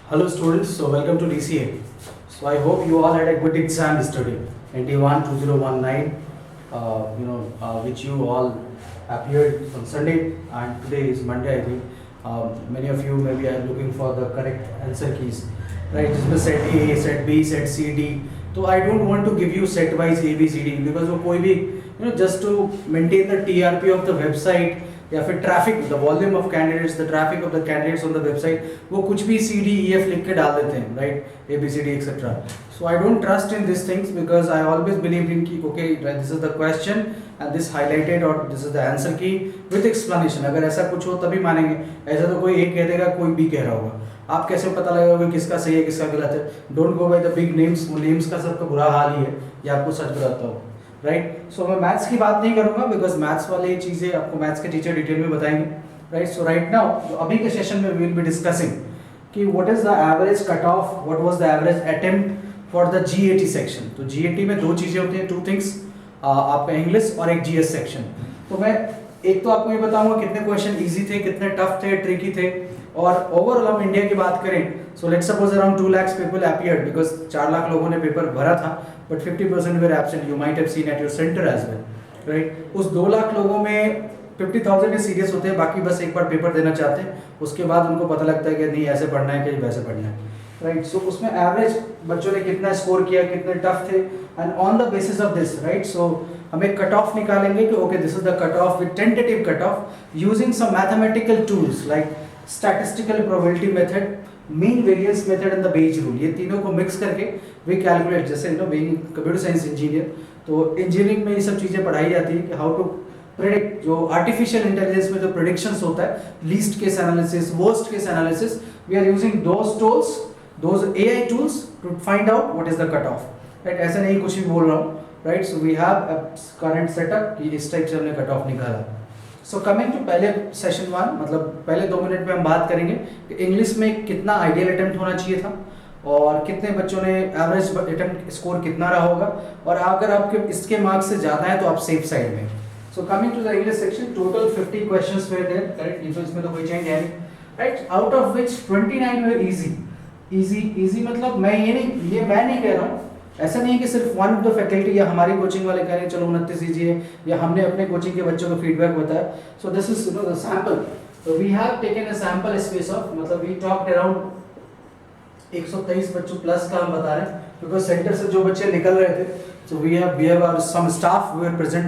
Hello students, so welcome to DCA. So I hope you all had a good exam yesterday, ND1 2019, which you all appeared on Sunday, and today is Monday I think. Many of you maybe are looking for the correct answer keys, right? जिसमें set A, set B, set C, D. तो I don't want to give you set wise A, B, C, D because वो कोई भी just to maintain the TRP of the website या फिर traffic the volume of candidates the traffic of the candidates on the website वो कुछ भी C D E F लिख के डाल देते हैं, right, A B C D etcetera. So I don't trust in this things because I always believe in की okay this is the question and this highlighted और दिस इज द आंसर की with explanation. अगर ऐसा कुछ हो तभी मानेंगे, ऐसा तो कोई एक कह देगा कोई बी कह रहा होगा. आप कैसे पता लगेगा किसका सही है किसका गलत है? Don't go by the big names. वो नेम्स का सबका बुरा हाल ही है, ये आपको सच बताता हूँ, राइट. सो मैं मैथ्स की बात नहीं करूंगा बिकॉज मैथ्स वाली चीज़ें आपको मैथ्स के टीचर डिटेल में बताएंगे, राइट. सो राइट नाउ अभी के सेशन में वी विल बी डिस्कसिंग कि what is the average cut off, what was the average attempt for the GAT section. तो जीएटी में दो चीज़ें होती हैं, टू थिंग्स, आपका इंग्लिश और एक जीएस सेक्शन. तो मैं एक तो आपको ये बताऊंगा कितने क्वेश्चन इजी थे, कितने टफ थे, ट्रिकी थे, और ओवरऑल हम इंडिया की बात करें. So let's suppose around 2 lakh people appeared because 4 lakh लोगों ने पेपर भरा था, but 50% were absent. You might have seen at your center as well, right? उस 2 लाख लोगों में 50,000 ही सीरियस होते हैं, बाकी बस एक बार पेपर देना चाहते हैं, उसके बाद उनको पता लगता है कि नहीं ऐसे पढ़ना है कि वैसे पढ़ना है, राइट. सो उसमें एवरेज बच्चों ने कितना स्कोर किया, कितने टफ थे, and on the basis of this, right, सो हमें कट ऑफ निकालेंगे कि okay this is the cut of with tentative cut off using some mathematical tools like statistical probability method, mean variance method and the beige rule. ये तीनों को mix करके we calculate, जैसे being computer science engineer, तो engineering में ये सब चीज़ें पढ़ाई जाती है कि हाउ टू प्रेडिक्ट. जो आर्टिफिशियल इंटेलिजेंस में जो प्रेडिक्शंस होता है, least case analysis, worst case analysis, we are using those tools, those AI tools to find out what is the cut off, right. ऐसा नहीं कुछ भी बोल रहा हूँ, right. So we have a current setup कि इस टाइप से हमने कट ऑफ निकाला. सो कमिंग टू पहले सेशन 1, मतलब पहले 2 मिनट में हम बात करेंगे कि इंग्लिश में कितना आइडियल अटेम्प्ट होना चाहिए था और कितने बच्चों ने एवरेज अटेम्प्ट स्कोर कितना रहा होगा, और अगर आपके इसके मार्क्स से ज़्यादा है तो आप सेफ साइड में. So coming to the English section, total 50 questions were there, correct. तो इसमें तो कोई चेंज है नहीं, right. Out of which 29 were easy मतलब मैं नहीं कह रहा हूँ, ऐसा नहीं है कि सिर्फ वन ऑफ द फैकल्टी या हमारी कोचिंग वाले कह रहे हैं चलो 29 लीजिए, या हमने अपने कोचिंग के बच्चों को फीडबैक बताया. So this is the sample. तो we have taken a sample space of, मतलब वी टॉक्ड अराउंड 123 बच्चों प्लस का हम बता रहे हैं बिकॉज सेंटर से जो बच्चे निकल रहे थे. So we have some staff who are present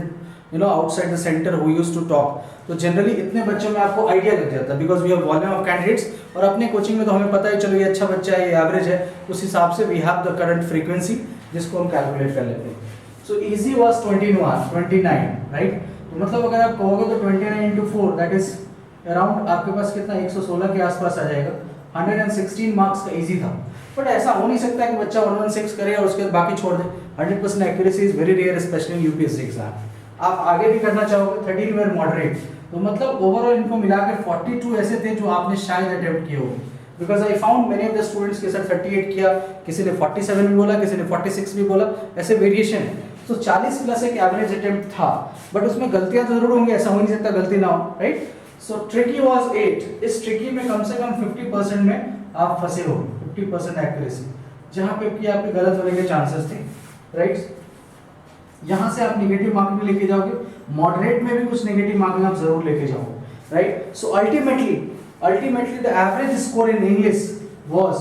outside the centre who used to talk. तो जनरली इतने बच्चों में आपको आइडिया लग जाता है because we have volume of candidates, और अपने कोचिंग में तो हमें पता है चलो ये अच्छा बच्चा है, ये एवरेज है, उस हिसाब से we have the current frequency जिसको हम कैलकुलेट कर लेते हैं. So easy was 29, right. तो मतलब अगर आप कहोगे तो 29 into 4 दैट इज अराउंड आपके पास कितना 116 के आसपास आ जाएगा. 116 मार्क्स का इजी था, बट ऐसा हो नहीं सकता कि बच्चा 116 करे और उसके बाद बाकी छोड़ दे. 100% accuracy is very rare specially in UPSC exam. आप आगे भी करना चाहोगे, 13 वेर मॉडरेट. तो मतलब ओवरऑल इनको मिलाकर 42 ऐसे थे जो आपने शायद अटेम्प्ट किए होंगे, because I found many of the students के साथ 38 किया, किसी ने 47 भी बोला, किसी ने 46 भी बोला, ऐसे वेरिएशन है. तो 40 प्लस एक एवरेज अटेम्प्ट था, बट उसमें गलतियां तो जरूर होंगी, ऐसा हो नहीं सकता गलती ना हो, राइट. So tricky was 8. इस ट्रिकी में कम से कम 50% में आप फंसे हो, 50% एक्यूरेसी, जहां पे कि आपके गलत होने के चांसेस थे, राइट. यहां से आप नेगेटिव मार्किंग लेके जाओगे, मॉडरेट में भी कुछ नेगेटिव मार्किंग आप जरूर लेके जाओगे, right. So ultimately the average score in English was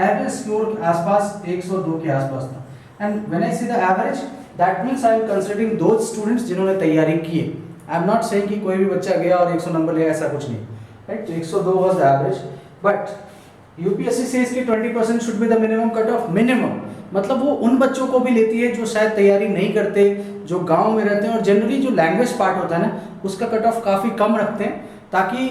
average score आसपास 102 के आसपास था. And when I see the average that means I am considering those students जिन्होंने तैयारी की है. आई एम नॉट सेइंग कि कोई भी बच्चा गया और 100 नंबर लिया, ऐसा कुछ नहीं, राइट. तो 102 was the average, but UPSC says कि 20% should be the minimum cut off. Minimum मतलब वो उन बच्चों को भी लेती है जो शायद तैयारी नहीं करते, जो गांव में रहते हैं, और जनरली जो लैंग्वेज पार्ट होता है ना उसका कट ऑफ काफ़ी कम रखते हैं, ताकि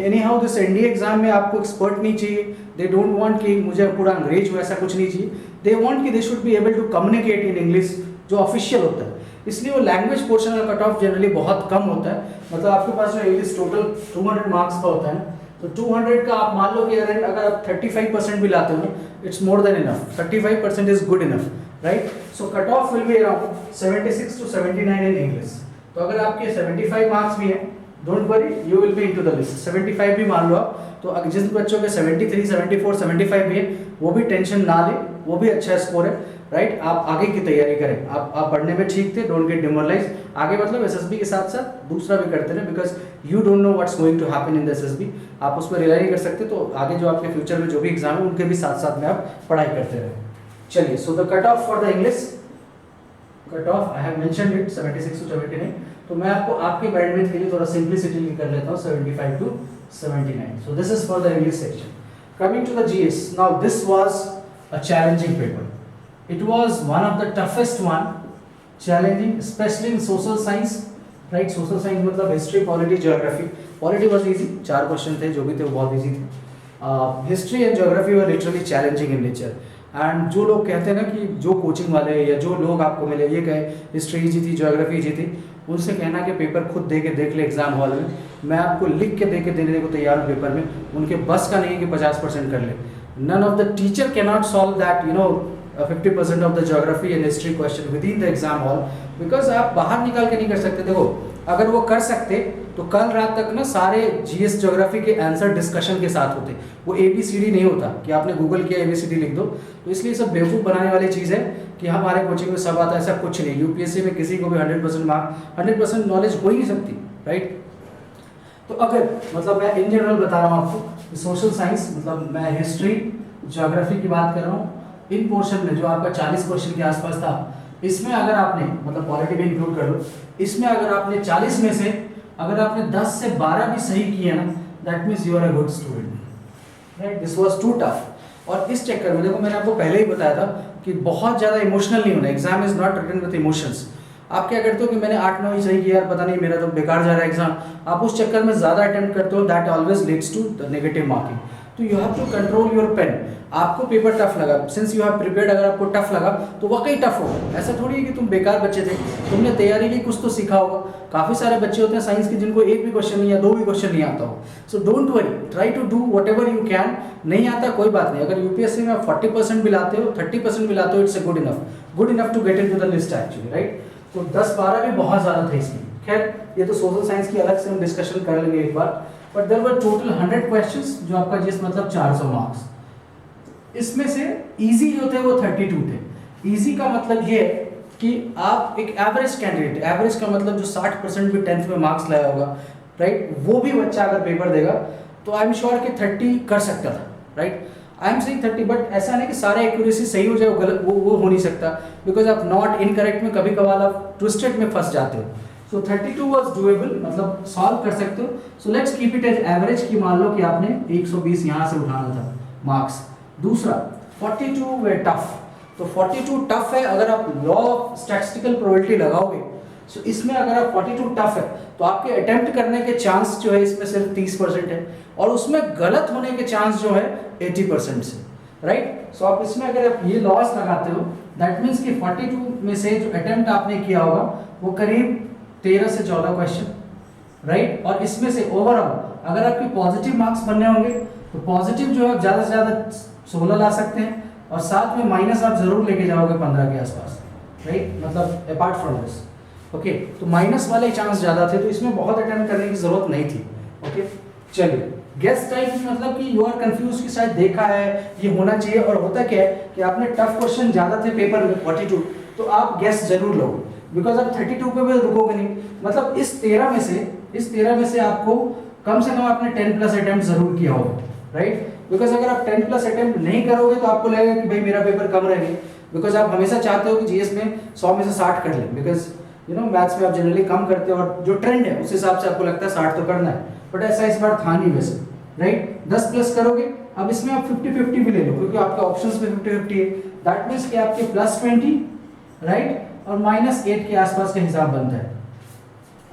any how this NDA exam में आपको एक्सपर्ट नहीं चाहिए. दे डोंट वांट कि मुझे पूरा अंग्रेज हो, ऐसा कुछ नहीं चाहिए. दे वांट कि they should be able to communicate in English, जो ऑफिशियल होता है. इसलिए वो लैंग्वेज पोर्शन का कट ऑफ जनरली बहुत कम होता है. मतलब आपके पास जो इंग्लिश टोटल 200 मार्क्स का होता है, तो 200 का आप मान लो कि अगर आप 35% भी लाते हो, it's more than enough. 35% is good enough, right. So cut off will be around 76 to 79 in English. तो अगर आपके 75 मार्क्स भी हैं don't worry, you will be into the list. 75 भी मान लो आप, तो अगर जिन बच्चों के 73, 74, 75 भी है, वो भी टेंशन ना ले, वो भी अच्छा स्कोर है, राइट। आप आगे की तैयारी करें, आप पढ़ने में ठीक थे, डोंट गेट डिमोरलाइज। आगे मतलब एसएसबी के साथ साथ दूसरा भी करते रहे, because you don't know what's going to happen in the SSB. आप उस पर रिलाई नहीं कर सकते, तो आगे जो आपके फ्यूचर में जो भी एग्जाम है उनके भी साथ साथ में आप पढ़ाई करते रहे। चलिए, so the cut off for the English, cut off I have mentioned it 76 to 79। तो मैं आपको आपके बैंडविड्थ के लिए थोड़ा सिंप्लिसिटी कर लेता हूँ, 75 to 79। So this is for the English section. Coming to the GS, now this was a challenging paper. It was one of the toughest one, challenging, especially in social science, right? Social science मतलब history, polity, geography. Polity was easy, 4 question थे, जो भी थे वो बहुत easy थे। History and geography were literally challenging in nature. And जो लोग कहते हैं ना कि जो कोचिंग वाले या जो लोग आपको मिले ये कहे हिस्ट्री इजी थी, ज्योग्राफी इजी थी, उनसे कहना कि पेपर खुद दे के देख ले एग्जाम हॉल में। मैं आपको लिख के दे के देने को तैयार हूँ पेपर में, उनके बस का नहीं है कि 50% कर ले। None of the teacher cannot solve that, 50% of the geography and history question within the exam hall, because आप बाहर निकाल के नहीं कर सकते। देखो, अगर वो कर सकते तो कल रात तक ना सारे जीएस ज्योग्राफी के आंसर डिस्कशन के साथ होते। वो ABCD नहीं होता कि आपने गूगल किया ABCD लिख दो। तो इसलिए सब बेवकूफ़ बनाने वाली चीज़ है कि हमारे कोचिंग में सब आता है, ऐसा कुछ नहीं। यूपीएससी में किसी को भी 100% मार्क 100% नॉलेज हो ही नहीं सकती, राइट। तो अगर मतलब मैं इन जनरल बता रहा हूँ आपको, सोशल साइंस मतलब मैं हिस्ट्री ज्योग्राफी की बात कर रहा हूँ, इन पोर्शन में जो आपका 40 क्वेश्चन के आसपास था, इसमें अगर आपने मतलब पॉलिटी भी इंक्लूड कर लो, इसमें अगर आपने 40 में से अगर आपने 10 से 12 भी सही किए ना, that means you are a good student, right. This was too tough. और इस चक्कर में देखो, मैंने आपको पहले ही बताया था कि बहुत ज़्यादा इमोशनल नहीं होना, exam is not written with emotions. आप क्या करते हो कि मैंने 8-9 ही सही किया यार, पता नहीं मेरा तो बेकार जा रहा है एग्जाम, आप उस चक्कर में ज़्यादा अटेम्प्ट करते हो, that always leads to the negative marking. तो you have to control your pen. आपको पेपर टफ लगा, सिंस यू हैव प्रिपेयर्ड, अगर आपको टफ लगा तो वाकई टफ होगा। ऐसा थोड़ी है कि तुम बेकार बच्चे थे, तुमने तैयारी की, कुछ तो सीखा होगा। काफ़ी सारे बच्चे होते हैं साइंस के जिनको एक भी क्वेश्चन नहीं या 2 भी क्वेश्चन नहीं आता हो। So don't worry, try to do whatever you can. नहीं आता कोई बात नहीं, अगर यूपीएससी में 40% भी लाते हो, 30% भी लाते हो, it's good enough to get into the list actually, right. तो 10-12 भी बहुत ज़्यादा थे इसमें। खैर, ये तो सोशल साइंस की अलग से हम डिस्कशन कर लेंगे एक बार। But there were total 100 questions, जो आपका जिस मतलब 400 मार्क्स। इसमें से इजी जो थे वो 32 थे। इजी का मतलब ये है कि आप एक एवरेज कैंडिडेट, एवरेज का मतलब जो 60% भी 10th में मार्क्स लाया होगा, राइट, वो भी बच्चा अगर पेपर देगा तो आई एम श्योर कि 30 कर सकता था, right. I am saying 30, but ऐसा नहीं कि सारा एक्यूरेसी सही हो जाए, वो गलत वो हो नहीं सकता, बिकॉज आप नॉट इनकरेक्ट में कभी कभार आप ट्विस्टेड में फंस जाते हो। सो 32 वाज डूएबल, मतलब सॉल्व कर सकते हो। So let's keep it as average की मान लो कि आपने 120 यहाँ से उठाना था मार्क्स। दूसरा 42 वे टफ, तो 42 टफ है। अगर आप लॉ ऑफ स्टैटिस्टिकल प्रोबेबिलिटी लगाओगे, सो इसमें अगर आप 42 टफ है तो आपके अटेम्प्ट करने के चांस जो है इसमें सिर्फ 30% है, और उसमें गलत होने के चांस जो है 80% से, राइट। सो आप इसमें अगर आप ये लॉस लगाते हो, दैट मीन्स कि 42 में से जो अटेम्प्ट आपने किया होगा वो करीब 13 से 14 क्वेश्चन, राइट। और इसमें से ओवरऑल अगर आपके पॉजिटिव मार्क्स बनने होंगे तो पॉजिटिव जो है ज़्यादा से ज़्यादा 16 ला सकते हैं, और साथ में माइनस आप जरूर लेके जाओगे 15 के आसपास, राइट, मतलब अपार्ट फ्रॉम दिस, ओके। तो माइनस वाले चांस ज़्यादा थे, तो इसमें बहुत अटेम्प्ट करने की जरूरत नहीं थी, ओके। चलिए, गेस टाइप मतलब कि यू आर कंफ्यूज कि शायद देखा है ये होना चाहिए, और होता क्या है कि आपने टफ क्वेश्चन ज़्यादा थे पेपर में 42, तो आप गेस जरूर लोगे, बिकॉज आप 32 पे भी रुकोगे नहीं। मतलब इस 13 में से आपको कम से कम आपने 10+ अटेम्प्ट जरूर किया होगा, राइट। बिकॉज अगर आप 10+ अटेम्प्ट नहीं करोगे तो आपको लगेगा कि भाई मेरा पेपर कम रह गया, बिकॉज आप हमेशा चाहते हो कि जीएस में 100 में से 60 कर लें, बिकॉज मैथ्स में आप जनरली कम करते हो, और जो ट्रेंड है उस हिसाब से आपको लगता है 60 तो करना है, बट ऐसा इस बार था नहीं वैसे, राइट। 10+ करोगे, अब इसमें आप 50-50 भी ले लो, क्योंकि आपके ऑप्शंस में 50-50 है, दैट मीन्स कि आपके +20, राइट, और -8 के आसपास का हिसाब बनता है।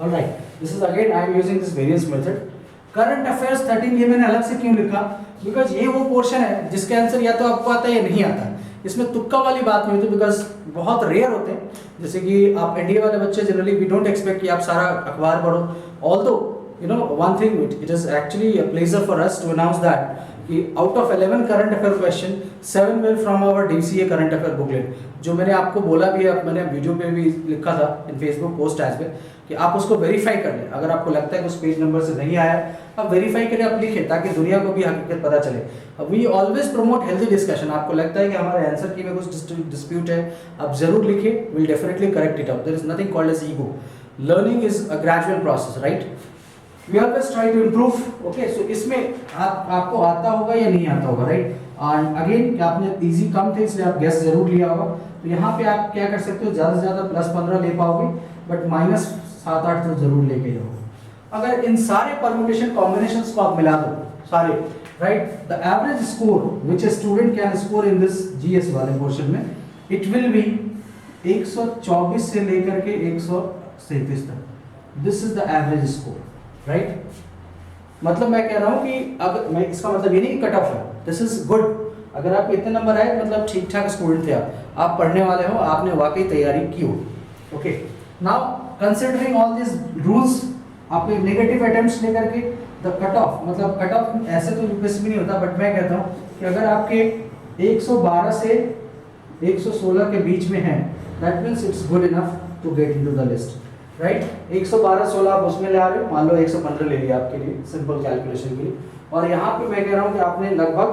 Alright, this is again I am using this variance method. Current affairs 13 ये मैंने अलग से क्यों लिखा, बिकॉज ये वो पोर्शन है जिसके आंसर या तो आपको आता है या नहीं आता। इसमें तुक्का वाली बात नहीं होती, बिकॉज बहुत रेयर होते हैं। जैसे कि आप एनडीए वाले बच्चे जनरली वी डोंट एक्सपेक्ट कि आप सारा अखबार पढ़ो, although one thing, it is actually a pleasure for us to announce that कि out of 11 current affair question 7 will from our DCA current affair booklet, जो मैंने आपको बोला भी है, मैंने वीडियो पे भी लिखा था इन फेसबुक पोस्ट एज पे कि आप उसको वेरीफाई कर लें। अगर आपको लगता है कि उस पेज नंबर से नहीं आया, आप वेरीफाई करें, आप लिखें, ताकि दुनिया को भी हकीकत पता चले। We always promote healthy discussion. आपको लगता है कि हमारे आंसर की में कुछ डिस्प्यूट है, आप जरूर लिखिए, will definitely correct it out. There is nothing called as ego. Learning is a gradual process, right? We always try to improve. Okay, so इसमें आपको आता होगा या नहीं आता होगा, राइट? एंड अगेन आपने इजी कम थे इसलिए आप गैस जरूर लिया होगा। तो यहाँ पे आप क्या कर सकते हो, ज़्यादा से ज़्यादा +15 ले पाओगे, बट -7-8 तो जरूर लेके जाओगे। अगर इन सारे परम्यूटेशन कॉम्बिनेशंस को आप मिला दो सारे, right, the average score which a student can score in this GS वाले पोर्शन में, इट विल बी 124 से लेकर के 137 तक। This is the average score, right? मतलब मैं कह रहा हूं कि अगर मैं, इसका मतलब ये नहीं कि कट ऑफ है, दिस इज गुड। अगर आपके इतने नंबर आए मतलब ठीक ठाक स्टूडेंट थे आप पढ़ने वाले हो, आपने वाकई तैयारी की हो। Okay, now considering all this rules, आपके नेगेटिव अटेम्प्ट्स लेकर के द कट ऑफ, मतलब कट ऑफ ऐसे तो यूपीएससी में नहीं होता, बट मैं कहता हूँ कि अगर आपके 112 से 116 के बीच में है, that means it's good enough to get into the list, right? 112-16 आप उसमें ले आ रहे हो, मान लो 115 ले लिया आपके लिए सिंपल कैलकुलेशन के लिए, और यहाँ पे मैं कह रहा हूँ कि आपने लगभग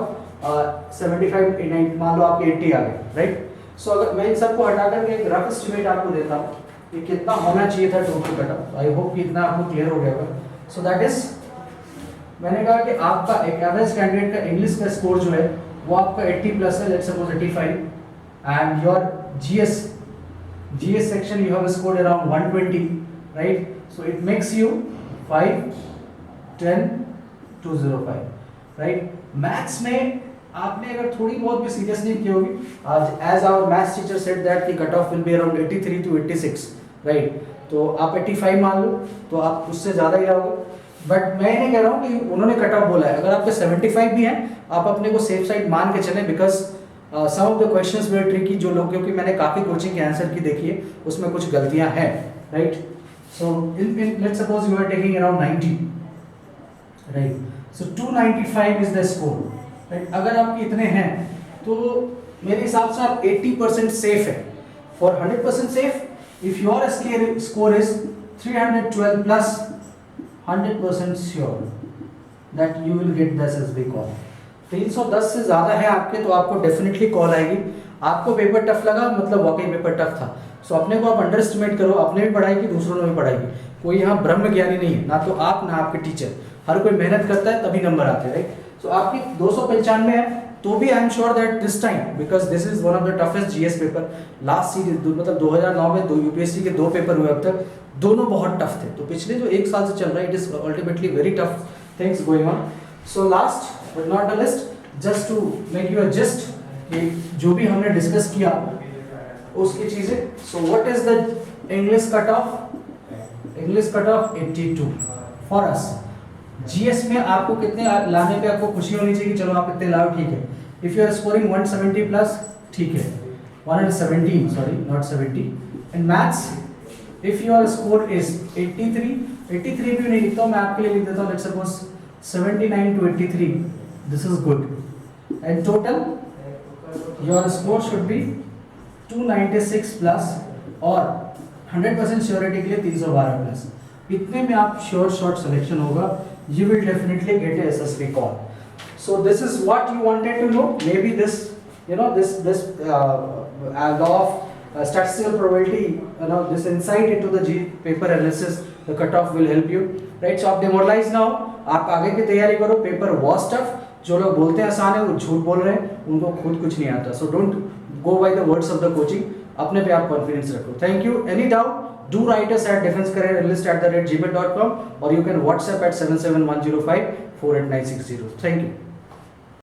75-89, मान लो आपके 80 आ गए, राइट? सो अगर मैं इन सबको हटा करके एक रफ एस्टिमेट आपको देता हूँ कि कितना होना चाहिए था total cut off, I hope कि इतना आपको क्लियर हो गया होगा। सो दैट इज, मैंने कहा कि आपका एक एवरेज कैंडिडेट का इंग्लिश का स्कोर जो है वो आपका 80+ है, let's suppose 85, and your GS section you have scored around 120, right? So it makes you 5, 10, 205, right? Maths में आपने अगर थोड़ी बहुत भी सीरियस नहीं की होगी, आज as our maths teacher said that कि cut off will be around 83 to 86, right? तो आप 85 मान लो तो आप उससे ज़्यादा ही आओगे। बट मैं नहीं कह रहा हूँ कि उन्होंने कट ऑफ बोला है, अगर आपके 75 भी हैं आप अपने को सेफ साइड मान के चलें, because some of the questions were tricky, जो लोग, क्योंकि मैंने काफ़ी कोचिंग के आंसर की देखी है, उसमें कुछ गलतियां हैं, right? So in let's suppose you are taking around 90, right? So 295 is the score, right? अगर आपके इतने हैं तो मेरे हिसाब से आप 80% सेफ है। For 100% safe, if your score is 312 plus, 100% sure that you will get the SSB call. 310 से ज़्यादा है आपके तो आपको डेफिनेटली कॉल आएगी। आपको पेपर टफ लगा, मतलब वाकई पेपर टफ था। सो अपने को आप अंडर एस्टिमेट करो, अपने भी पढ़ाई की, दूसरों ने भी पढ़ाई की। कोई यहाँ ब्रह्म ज्ञानी नहीं है, ना तो आप ना आपके टीचर, हर कोई मेहनत करता है तभी नंबर आते हैं, राइट? सो आपकी 295 है तो भी I am sure that this time, because this is one of the toughest GS paper last series, मतलब 2009 में 2 UPSC के 2 पेपर हुए अब तक, दोनों बहुत टफ थे। तो पिछले जो 1 साल से चल रहा है, it is ultimately very tough things going on. So last but not the least, just to make you a gist कि जो भी हमने डिस्कस किया उसकी चीजें। So what is the English cut off? English cut off 82 for us. GS में आपको कितने लाने पे आपको खुशी होनी चाहिए कि चलो आप इतने लाओ, ठीक है। If you are scoring 170 plus, ठीक है, 117, sorry not 70। In maths if your score is 83 भी नहीं लिखता हूँ मैं, आपके लिए लिख देता हूँ, let's suppose 79 to 83, this is good. And total your score should be 296 plus, और 100% श्योरिटी के लिए 312 प्लस। इतने में आप श्योर शॉर्ट सिलेक्शन होगा, you will definitely get a SSB call. So this is what you wanted to know. Maybe this, you know, this law of statistical probability, you know, this insight into the paper analysis, the cutoff will help you, right? So आप demoralize now, आप आगे की तैयारी करो। Paper was tough, जो लोग बोलते हैं आसान है वो झूठ बोल रहे हैं, उनको खुद कुछ नहीं आता। So don't go by the words of the coaching, अपने पे आप कॉन्फिडेंस रखो। Thank you. Any doubt? Do write us at defensecareeranalyst@gmail.com, or you can WhatsApp at 77105 48960. Thank you.